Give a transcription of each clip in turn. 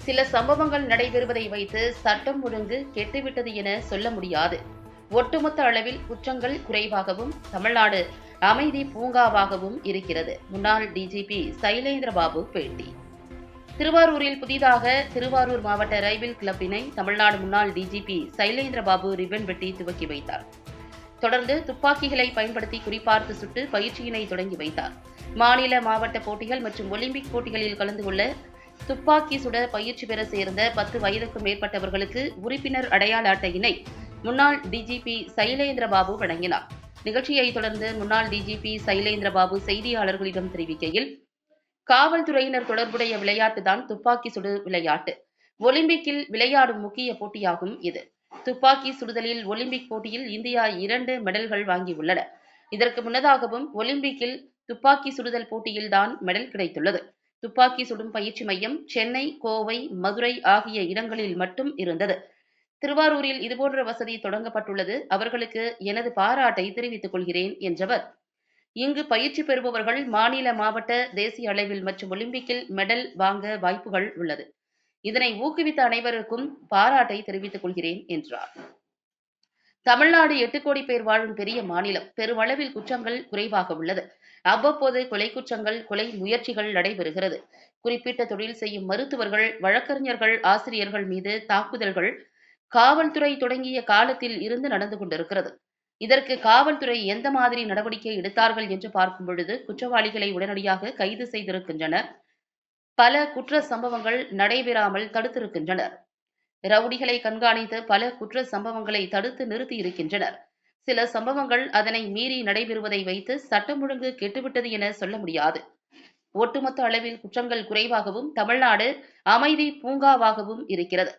சில சம்பவங்கள் நடைபெறுவதை வைத்து சட்டம் ஒழுங்கு கெட்டுவிட்டது என சொல்ல முடியாது. ஒட்டுமொத்த அளவில் குற்றங்கள் குறைவாகவும் தமிழ்நாடு அமைதி பூங்காவாகவும் இருக்கிறது. முன்னாள் டிஜிபி சைலேந்திரபாபு பேட்டி. திருவாரூரில் புதிதாக திருவாரூர் மாவட்ட ரைபிள் கிளப்பினை தமிழ்நாடு முன்னாள் டிஜிபி சைலேந்திரபாபு ரிப்பன் வெட்டி துவக்கி வைத்தார். தொடர்ந்து துப்பாக்கிகளை பயன்படுத்தி குறிபார்த்து சுட்டு பயிற்சியினை தொடங்கி வைத்தார். மாநில மாவட்ட போட்டிகள் மற்றும் ஒலிம்பிக் போட்டிகளில் கலந்து கொள்ள துப்பாக்கி சுட பயிற்சி பெற சேர்ந்த 10 வயதுக்கும் மேற்பட்டவர்களுக்கு உறுப்பினர் அடையாள அட்டையினை முன்னாள் டிஜிபி சைலேந்திரபாபு வழங்கினார். நிகழ்ச்சியை தொடர்ந்து முன்னாள் டிஜிபி சைலேந்திரபாபு செய்தியாளர்களிடம் தெரிவிக்கையில், காவல்துறையினர் தொடர்புடைய விளையாட்டுதான் துப்பாக்கி சுடு விளையாட்டு. ஒலிம்பிக்கில் விளையாடும் முக்கிய போட்டியாகும் இது. துப்பாக்கி சுடுதலில் ஒலிம்பிக் போட்டியில் இந்தியா 2 மெடல்கள் வாங்கியுள்ளன. இதற்கு முன்னதாகவும் ஒலிம்பிக்கில் துப்பாக்கி சுடுதல் போட்டியில் தான் மெடல் கிடைத்துள்ளது. துப்பாக்கி சுடும் பயிற்சி மையம் சென்னை, கோவை, மதுரை ஆகிய இடங்களில் மட்டும் இருந்தது. திருவாரூரில் இதுபோன்ற வசதி தொடங்கப்பட்டுள்ளது. அவர்களுக்கு எனது பாராட்டை தெரிவித்துக் கொள்கிறேன் என்றவர், இங்கு பயிற்சி பெறுபவர்கள் மாநில, மாவட்ட, தேசிய அளவில் மற்றும் ஒலிம்பிக்கில் மெடல் வாங்க வாய்ப்புகள் உள்ளது. இதனை ஊக்குவித்த அனைவருக்கும் பாராட்டை தெரிவித்துக் கொள்கிறேன் என்றார். தமிழ்நாடு 8 கோடி பேர் வாழும் பெரிய மாநிலம். பெருமளவில் குற்றங்கள் குறைவாக உள்ளது. அவ்வப்போது கொலை குற்றங்கள், கொலை முயற்சிகள் நடைபெறுகிறது. குறிப்பிட்ட தொழில் செய்யும் மருத்துவர்கள், வழக்கறிஞர்கள், ஆசிரியர்கள் மீது தாக்குதல்கள் காவல்துறை தொடங்கிய காலத்தில் இருந்து நடந்து கொண்டிருக்கிறது. இதற்கு காவல்துறை எந்த மாதிரி நடவடிக்கை எடுத்தார்கள் என்று பார்க்கும் பொழுது குற்றவாளிகளை உடனடியாக கைது செய்திருக்கின்றனர். பல குற்ற சம்பவங்கள் நடைபெறாமல் தடுத்திருக்கின்றனர். ரவுடிகளை கண்காணித்து பல குற்ற சம்பவங்களை தடுத்து நிறுத்தி இருக்கின்றனர். சில சம்பவங்கள் அதனை மீறி நடைபெறுவதை வைத்து சட்டம் ஒழுங்கு கெட்டுவிட்டது என சொல்ல முடியாது. ஒட்டுமொத்த அளவில் குற்றங்கள் குறைவாகவும் தமிழ்நாடு அமைதி பூங்காவாகவும் இருக்கிறது.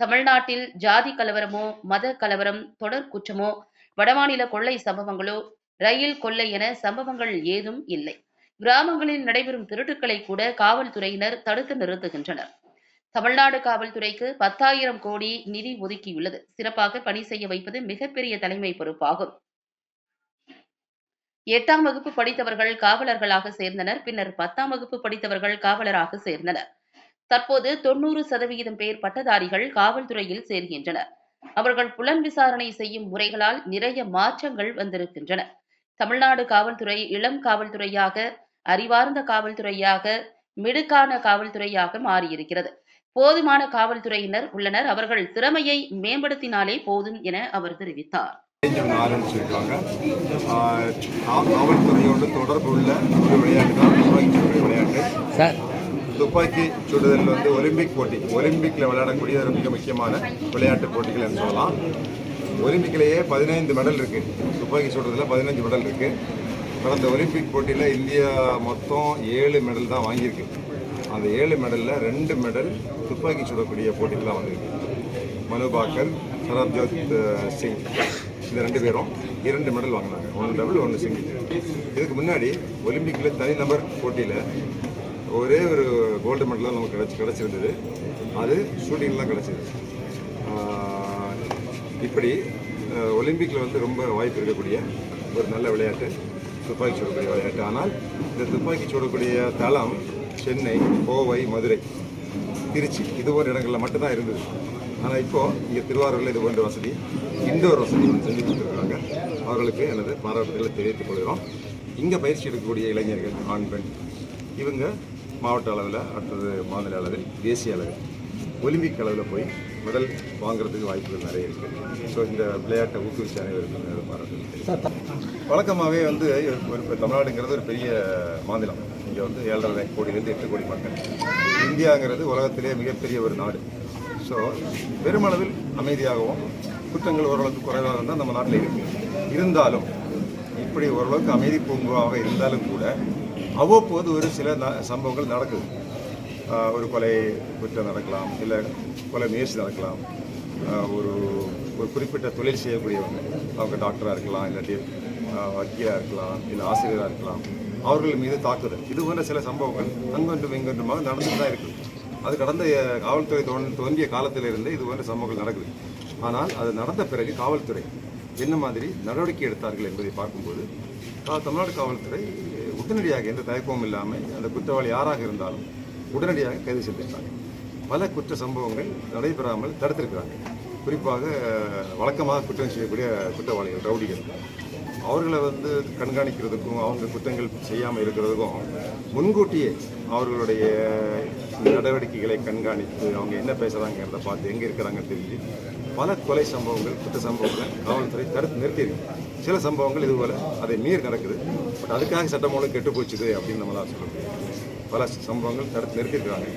தமிழ்நாட்டில் ஜாதி கலவரமோ, மத கலவரம், தொடர் குற்றமோ, வடமாநில கொள்ளை சம்பவங்களோ, ரயில் கொள்ளை என சம்பவங்கள் ஏதும் இல்லை. கிராமங்களில் நடைபெறும் திருட்டுக்களை கூட காவல்துறையினர் தடுத்து நிறுத்துகின்றனர். தமிழ்நாடு காவல்துறைக்கு 10,000 கோடி நிதி ஒதுக்கியுள்ளது. சிறப்பாக பணி செய்ய வைப்பது மிகப்பெரிய தலைமை பொறுப்பாகும். 8ஆம் வகுப்பு படித்தவர்கள் காவலர்களாக சேர்ந்தனர். பின்னர் 10ஆம் வகுப்பு படித்தவர்கள் காவலராக சேர்ந்தனர். தற்போது 90% பேர் பட்டதாரிகள் காவல்துறையில் சேர்கின்றனர். அவர்கள் புலன் விசாரணை செய்யும் முறைகளால் நிறைய மாற்றங்கள் வந்திருக்கின்றன. தமிழ்நாடு காவல்துறை இளம் காவல்துறையாக, அறிவார்ந்த காவல்துறையாக, மிடுக்கான காவல்துறையாக மாறியிருக்கிறது. போதுமான காவல்துறையினர் உள்ளனர். அவர்கள் திறமையை மேம்படுத்தினாலே போதும் என அவர் தெரிவித்தார். காவல்துறையோடு தொடர்பு உள்ள ஒரு விளையாட்டு தான் துப்பாக்கி விளையாட்டு. துப்பாக்கி சுடுதல் ஒலிம்பிக் போட்டி, ஒலிம்பிக்கில் விளையாடக்கூடிய ஒரு மிக முக்கியமான விளையாட்டு போட்டிகள் என்று சொல்லலாம். ஒலிம்பிக்கிலேயே 15 மெடல் இருக்குது. துப்பாக்கி சுடுறதுல 15 மெடல் இருக்குது. கடந்த ஒலிம்பிக் போட்டியில் இந்தியா மொத்தம் 7 மெடல் தான் வாங்கியிருக்கு. அந்த 7 மெடலில் 2 மெடல் துப்பாக்கி சுடக்கூடிய போட்டிகள் தான் வந்திருக்கு. மனு பாக்கர், சரப்ஜோத் சிங், இந்த 2 பேரும் 2 மெடல் வாங்கினாங்க. 1 டபுள் 1 சிங்கிள். இதுக்கு முன்னாடி ஒலிம்பிக்கில் தனிநபர் போட்டியில் ஒரே ஒரு கோல்டு மெடல் தான் நமக்கு கிடச்சிருந்தது. அது ஷூட்டிங்லாம் கிடச்சிது. இப்படி ஒலிம்பிக்கில் ரொம்ப வாய்ப்பு இருக்கக்கூடிய ஒரு நல்ல விளையாட்டு துப்பாக்கி சுடக்கூடிய விளையாட்டு. ஆனால் இந்த துப்பாக்கி சுடக்கூடிய தளம் சென்னை, கோவை, மதுரை, திருச்சி இது போன்ற இடங்களில் மட்டும்தான் இருந்தது. ஆனால் இப்போது இங்கே திருவாரூரில் இது போன்ற வசதி, இண்டோர் வசதி செஞ்சு கொடுத்துருக்காங்க. அவர்களுக்கு எனது பாராட்டுகளை தெரிவித்துக் கொள்கிறோம். இங்கே பயிற்சி எடுக்கக்கூடிய இளைஞர்கள், ஆண், பெண், இவங்க மாவட்ட அளவில், அடுத்தது மாநில அளவில், தேசிய அளவில், ஒலிம்பிக் அளவில் போய் மெடல் வாங்குறதுக்கு வாய்ப்புகள் நிறைய இருக்குது. ஸோ இந்த விளையாட்டை ஊக்குவிச்சு அனைவருக்கும் பாராட்டுகள். வழக்கமாகவே இப்போ தமிழ்நாடுங்கிறது ஒரு பெரிய மாநிலம். இங்கே 7.5 கோடியிலேருந்து 8 கோடி மக்கள். இந்தியாங்கிறது உலகத்திலே மிகப்பெரிய ஒரு நாடு. ஸோ பெருமளவில் அமைதியாகவும் குற்றங்கள் ஓரளவுக்கு குறைவாக இருந்தால் நம்ம நாட்டில் இருக்குது. இருந்தாலும் இப்படி ஓரளவுக்கு அமைதி பூங்காவாக இருந்தாலும் கூட அவ்வப்போது ஒரு சில சம்பவங்கள் நடக்குது. ஒரு கொலை குற்றம் நடக்கலாம், இல்லை கொலை முயற்சி நடக்கலாம். ஒரு குறிப்பிட்ட தொழில் செய்யக்கூடியவங்க, அவங்க டாக்டராக இருக்கலாம், இல்லாட்டி வக்கீலாக இருக்கலாம், இல்லை ஆசிரியராக இருக்கலாம், அவர்கள் மீது தாக்குதல், இது போன்ற சில சம்பவங்கள் அங்கொன்றும் இங்கொன்றுமாக நடந்துட்டு தான் இருக்குது. அது கடந்த காவல்துறை தோன்றிய காலத்திலிருந்து இது போன்ற சம்பவங்கள் நடக்குது. ஆனால் அது நடந்த பிறகு காவல்துறை என்ன மாதிரி நடவடிக்கை எடுத்தார்கள் என்பதை பார்க்கும்போது தமிழ்நாடு காவல்துறை உடனடியாக எந்த தயக்கமும் இல்லாமல் அந்த குற்றவாளி யாராக இருந்தாலும் உடனடியாக கைது செய்திருக்காங்க. பல குற்ற சம்பவங்கள் நடைபெறாமல் தடுத்திருக்கிறாங்க. குறிப்பாக வழக்கமாக குற்றம் செய்யக்கூடிய குற்றவாளிகள், ரவுடிகள், அவர்களை வந்து கண்காணிக்கிறதுக்கும் அவங்க குற்றங்கள் செய்யாமல் இருக்கிறதுக்கும் முன்கூட்டியே அவர்களுடைய நடவடிக்கைகளை கண்காணித்து அவங்க என்ன பேசுகிறாங்கிறத பார்த்து எங்கே இருக்கிறாங்கன்னு தெரிஞ்சு பல கொலை சம்பவங்கள், குற்ற சம்பவங்களை காவல்துறை தடுத்து நிறுத்தியிருக்கு. சில சம்பவங்கள் இதுபோல் அதை மீறி நடக்குது. பட் அதுக்காக சட்டம் ஒழுங்கு கெட்டு போச்சுது அப்படின்னு நம்மளால் சொல்ல முடியாது. பல சம்பவங்கள் தடுத்து நிறுத்தியிருக்கிறாங்க.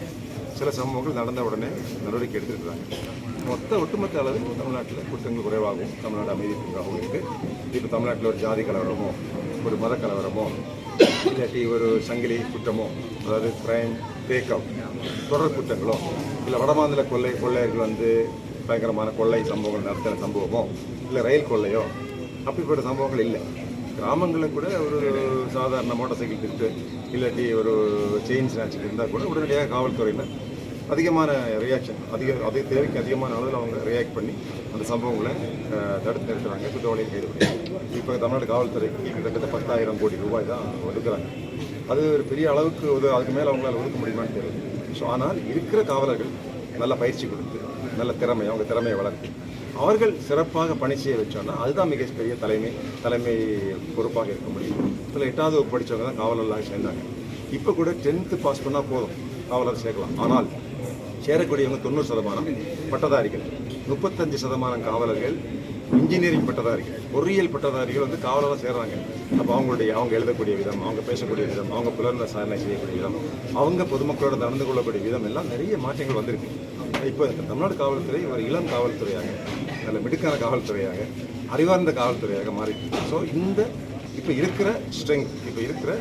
சில சம்பவங்கள் நடந்த உடனே நடவடிக்கை எடுத்திருக்கிறாங்க. ஒட்டுமொத்த அளவில் தமிழ்நாட்டில் குற்றங்கள் குறைவாகவும் தமிழ்நாடு அமைதி பூங்காகவும் இருக்குது. இப்போ தமிழ்நாட்டில் ஒரு ஜாதி கலவரமோ, ஒரு மத கலவரமோ, இல்லாட்டி ஒரு சங்கிலி குற்றமோ, அதாவது கிரைம், பேக்கப், தொடர் குற்றங்களோ, இல்லை வடமாநில கொள்ளையர்கள் வந்து பயங்கரமான கொள்ளை சம்பவங்கள் நடத்தின சம்பவமோ, இல்லை ரயில் கொள்ளையோ, அப்படிப்பட்ட சம்பவங்கள் இல்லை. கிராமங்களில் கூட ஒரு சாதாரண மோட்டார் சைக்கிள் திருட்டு இல்லாட்டி ஒரு செயின் ஸ்நாட்ச் இருந்தால் கூட உடனடியாக காவல்துறையில் அதிகமான ரியாக்ஷன், அதே தேவைக்கு அதிகமான அளவில் அவங்க ரியாக்ட் பண்ணி அந்த சம்பவங்களை தடுத்து நிறுத்துறாங்க, குற்றவாளியை கைது பண்ணுறாங்க. இப்போ தமிழ்நாடு காவல்துறைக்கு கிட்டத்தட்ட 10,000 கோடி ரூபாய் தான் ஒதுக்குறாங்க. அது ஒரு பெரிய அளவுக்கு அதுக்கு மேலே அவங்களால ஒதுக்க முடியுமான்னு தெரியல. ஸோ ஆனால் இருக்கிற காவலர்கள் நல்ல பயிற்சி கொடுத்து, நல்ல அவங்க திறமையை வளர்த்து அவர்கள் சிறப்பாக பணி செய்ய வச்சோன்னா அதுதான் மிகப்பெரிய தலைமை பொறுப்பாக இருக்க முடியும். இதில் 8வது வகுப்பு படித்தவங்க தான் காவலர்களாக சேர்ந்தாங்க. இப்போ கூட 10th பாஸ் பண்ணால் போதும் காவலர் சேர்க்கலாம். ஆனால் சேரக்கூடியவங்க 90% பட்டதாரிகள், 35% காவலர்கள் இன்ஜினியரிங் பட்டதாரிகள், பொறியியல் பட்டதாரிகள் வந்து காவலராக சேர்றாங்க. அப்போ அவங்க எழுதக்கூடிய விதம், அவங்க பேசக்கூடிய விதம், அவங்க புலர்ந்த சாதனை செய்யக்கூடிய விதம், அவங்க பொதுமக்களோட நடந்து கொள்ளக்கூடிய விதம் எல்லாம் நிறைய மாற்றங்கள் வந்திருக்கு. இப்போ தமிழ்நாடு காவல்துறை ஒரு இளம் காவல்துறையாக, நல்ல மிடுக்கான காவல்துறையாக, அறிவார்ந்த காவல்துறையாக மாறிருக்கு. ஸோ இப்போ இருக்கிற ஸ்ட்ரெங்க், இப்போ இருக்கிற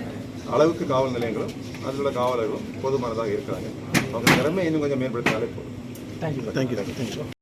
அளவுக்கு காவல் நிலையங்களும் அதில் உள்ள காவலர்களும் போதுமானதாக இருக்கிறாங்க. அவங்க திறமை இன்னும் கொஞ்சம் மேம்படுத்தினாலே போதும். தேங்க்யூ.